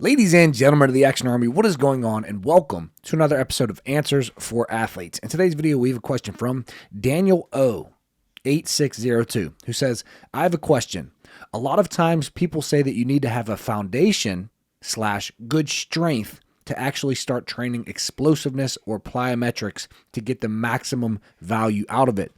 Ladies and gentlemen of the Action Army, what is going on? And welcome to another episode of Answers for Athletes. In today's video, we have a question from Daniel O. 8602, who says, I have a question. A lot of times people say that you need to have a foundation / good strength to actually start training explosiveness or plyometrics to get the maximum value out of it.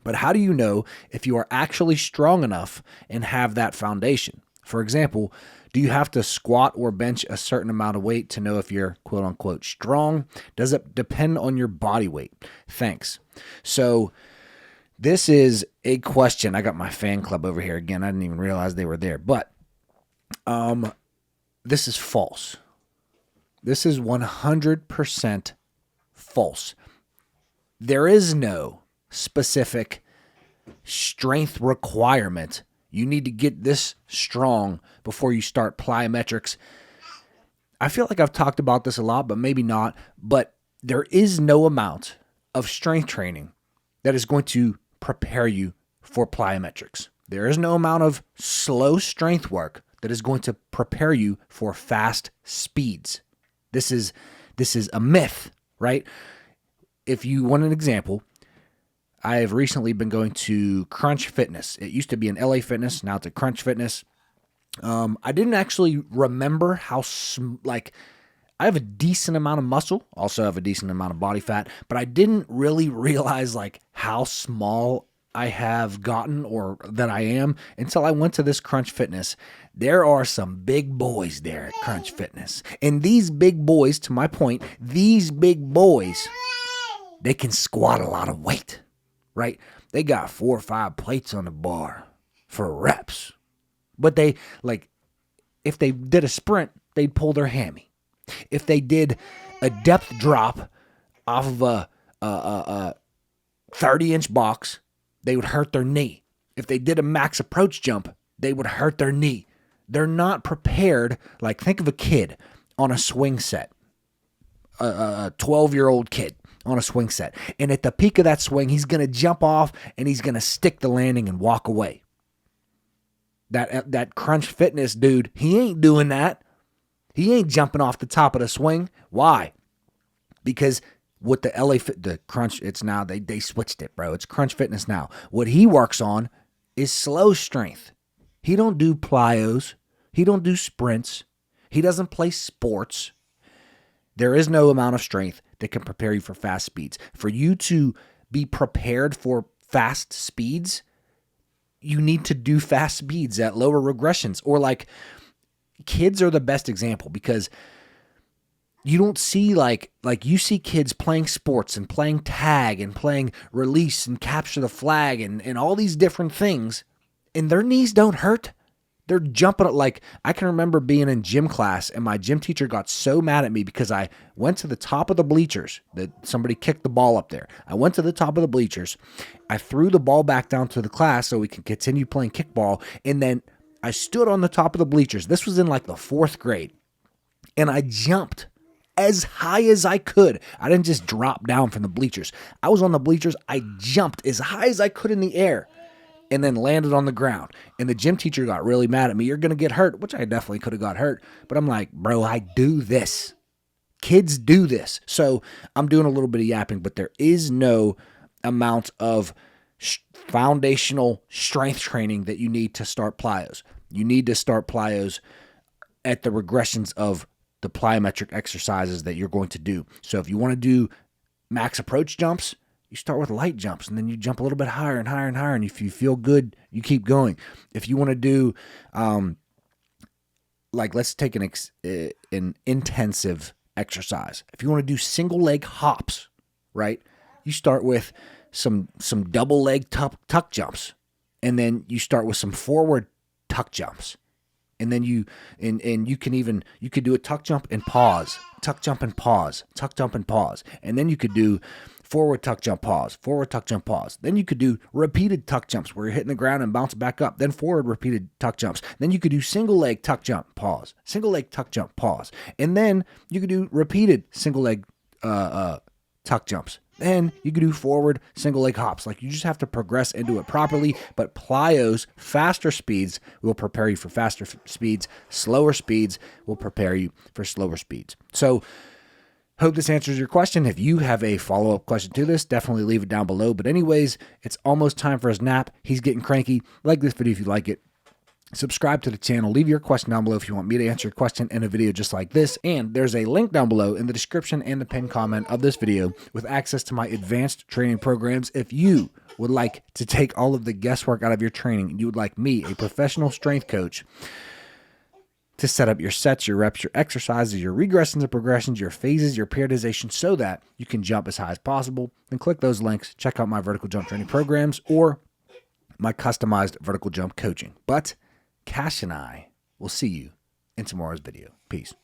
But how do you know if you are actually strong enough and have that foundation? For example, do you have to squat or bench a certain amount of weight to know if you're quote unquote strong? Does it depend on your body weight? Thanks. So this is a question. I got my fan club over here again. I didn't even realize they were there, but this is false. This is 100% false. There is no specific strength requirement. You need to get this strong before you start plyometrics. I feel like I've talked about this a lot, but maybe not. But there is no amount of strength training that is going to prepare you for plyometrics. There is no amount of slow strength work that is going to prepare you for fast speeds. This is a myth, right? If you want an example, I have recently been going to Crunch Fitness. It used to be an LA Fitness. Now it's a Crunch Fitness. I didn't actually remember how, I have a decent amount of muscle. Also have a decent amount of body fat. But I didn't really realize, how small I have gotten or that I am until I went to this Crunch Fitness. There are some big boys there at Crunch Fitness. And these big boys, to my point, they can squat a lot of weight. Right? They got 4 or 5 plates on the bar for reps. But if they did a sprint, they'd pull their hammy. If they did a depth drop off of a 30-inch box, they would hurt their knee. If they did a max approach jump, they would hurt their knee. They're not prepared. Think of a kid on a swing set, a 12-year-old kid on a swing set. And at the peak of that swing, he's going to jump off and he's going to stick the landing and walk away. That Crunch Fitness dude, he ain't doing that. He ain't jumping off the top of the swing. Why? Because with the Crunch, it's now, they switched it, bro. It's Crunch Fitness now. What he works on is slow strength. He don't do plyos. He don't do sprints. He doesn't play sports. There is no amount of strength that can prepare you for fast speeds. For you to be prepared for fast speeds, you need to do fast speeds at lower regressions. Or kids are the best example because you don't see you see kids playing sports and playing tag and playing release and capture the flag and all these different things, and their knees don't hurt. They're jumping. I can remember being in gym class and my gym teacher got so mad at me because I went to the top of the bleachers. That somebody kicked the ball up there. I went to the top of the bleachers. I threw the ball back down to the class so we could continue playing kickball. And then I stood on the top of the bleachers. This was in the 4th grade. And I jumped as high as I could. I didn't just drop down from the bleachers. I was on the bleachers. I jumped as high as I could in the air. And then landed on the ground. And the gym teacher got really mad at me. You're going to get hurt, which I definitely could have got hurt. But I'm like, bro, I do this. Kids do this. So I'm doing a little bit of yapping, but there is no amount of foundational strength training that you need to start plyos. You need to start plyos at the regressions of the plyometric exercises that you're going to do. So if you want to do max approach jumps, you start with light jumps, and then you jump a little bit higher and higher and higher, and if you feel good, you keep going. If you want to do, let's take an intensive exercise. If you want to do single leg hops, right, you start with some double leg tuck jumps, and then you start with some forward tuck jumps. And then you could do a tuck jump and pause, tuck jump and pause, tuck jump and pause. And then you could do forward tuck jump pause, forward tuck jump pause. Then you could do repeated tuck jumps where you're hitting the ground and bounce back up. Then forward repeated tuck jumps. Then you could do single leg tuck jump pause, single leg tuck jump pause. And then you could do repeated single leg tuck jumps Then you can do forward single leg hops. Like, you just have to progress into it properly. But plyos, faster speeds, will prepare you for faster speeds. Slower speeds will prepare you for slower speeds. So hope this answers your question. If you have a follow-up question to this, definitely leave it down below. But anyways, it's almost time for his nap. He's getting cranky. Like this video if you like it. Subscribe to the channel. Leave your question down below if you want me to answer your question in a video just like this. And there's a link down below in the description and the pinned comment of this video with access to my advanced training programs. If you would like to take all of the guesswork out of your training and you would like me, a professional strength coach, to set up your sets, your reps, your exercises, your regressions and progressions, your phases, your periodization, so that you can jump as high as possible, then click those links. Check out my vertical jump training programs or my customized vertical jump coaching. But Cash and I will see you in tomorrow's video. Peace.